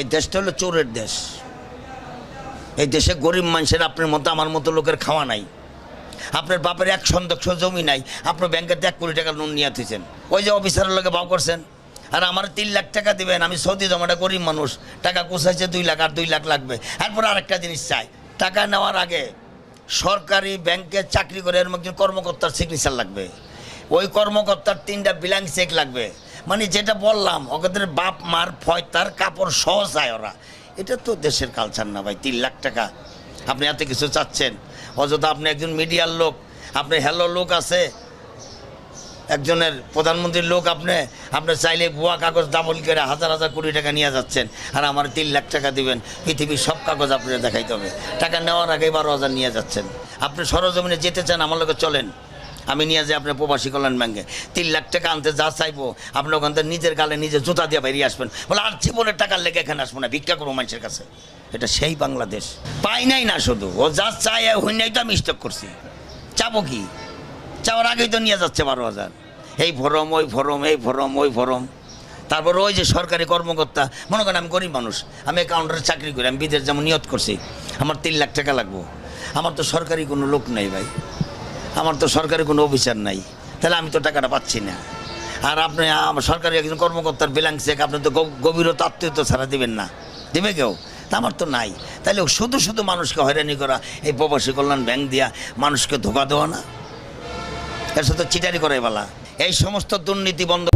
এই দেশটা হলো চোরের দেশ। এই দেশে গরিব মানুষের আপনার মতো আমার মতো লোকের খাওয়া নাই। আপনার বাপের 1 শতাংশ জমি নাই, আপনার ব্যাংকের 1 কোটি টাকা লোন নিয়ে দিয়েছেন, ওই যে অফিসারের লোকে ভাও করছেন। আর আমার 3 লাখ টাকা দিবেন, আমি সৌদি জমাটা গরিব মানুষ, টাকা কোষাইছে 2 লাখ, আর 2 লাখ লাগবে। এরপর আরেকটা জিনিস চাই, টাকা নেওয়ার আগে সরকারি ব্যাংকে চাকরি করে এর একজন কর্মকর্তার সিগনেচার লাগবে, ওই কর্মকর্তার 3টা ব্ল্যাঙ্ক চেক লাগবে। মানে যেটা বললাম, ওদের বাপ মার ফয়তার কাপড় সহ চায় ওরা। এটা তো দেশের কালচার না ভাই। 3 লাখ টাকা আপনি এত কিছু চাচ্ছেন, অযথা আপনি একজন মিডিয়ার লোক, আপনি হ্যালো লোক আছে, একজনের প্রধানমন্ত্রীর লোক, আপনি চাইলে ভুয়া কাগজ ডাবল করে হাজার হাজার কোটি টাকা নিয়ে যাচ্ছেন। আর আমার 3 লাখ টাকা দিবেন, পৃথিবীর সব কাগজ আপনার দেখাইতে হবে। টাকা নেওয়ার আগে 12,000 নিয়ে যাচ্ছেন। আপনি সরজমিনে যেতে চান, আমার লোকে চলেন, আমি নিয়ে যাই আপনার প্রবাসী কল্যাণ ব্যাংকে। 3 লাখ টাকা আনতে যা চাইবো, আপনি ওখান থেকে নিজের গালে নিজে জুতা দিয়ে বেরিয়ে আসবেন। বলে আর জীবনের টাকার লেগে এখানে আসবো না, ভিক্ষা করবো মানুষের কাছে। এটা সেই বাংলাদেশ। পাই নাই না, শুধু ও যা চায় হইনাই তো আমি স্টক করছি। চাবো কি? চাওয়ার আগেই তো নিয়ে যাচ্ছে 12,000। এই ফরম, ওই ফরম, এই ফরম, ওই ফরম। তারপর ওই যে সরকারি কর্মকর্তা, মনে করেন আমি গরিব মানুষ, আমি অ্যাকাউন্টারে চাকরি করি, আমি বিদেশ যেমন নিয়ত করছি, আমার 3 লাখ টাকা লাগবো। আমার তো সরকারি কোনো লোক নেই ভাই, আমার তো সরকারি কোনো অফিসার নাই, তাহলে আমি তো টাকাটা পাচ্ছি না। আর আপনি সরকারি একজন কর্মকর্তার ব্ল্যাঙ্ক চেক আপনি তো গভীরতা আত্মীয়তা ছাড়া দিবেন না, দেবে কেউ? তা আমার তো নাই। তাহলে শুধু শুধু মানুষকে হয়রানি করা, এই প্রবাসী কল্যাণ ব্যাংক দিয়া মানুষকে ধোকা দেওয়া না, এর সাথে চিটারি করে বলা, এই সমস্ত দুর্নীতি বন্ধ।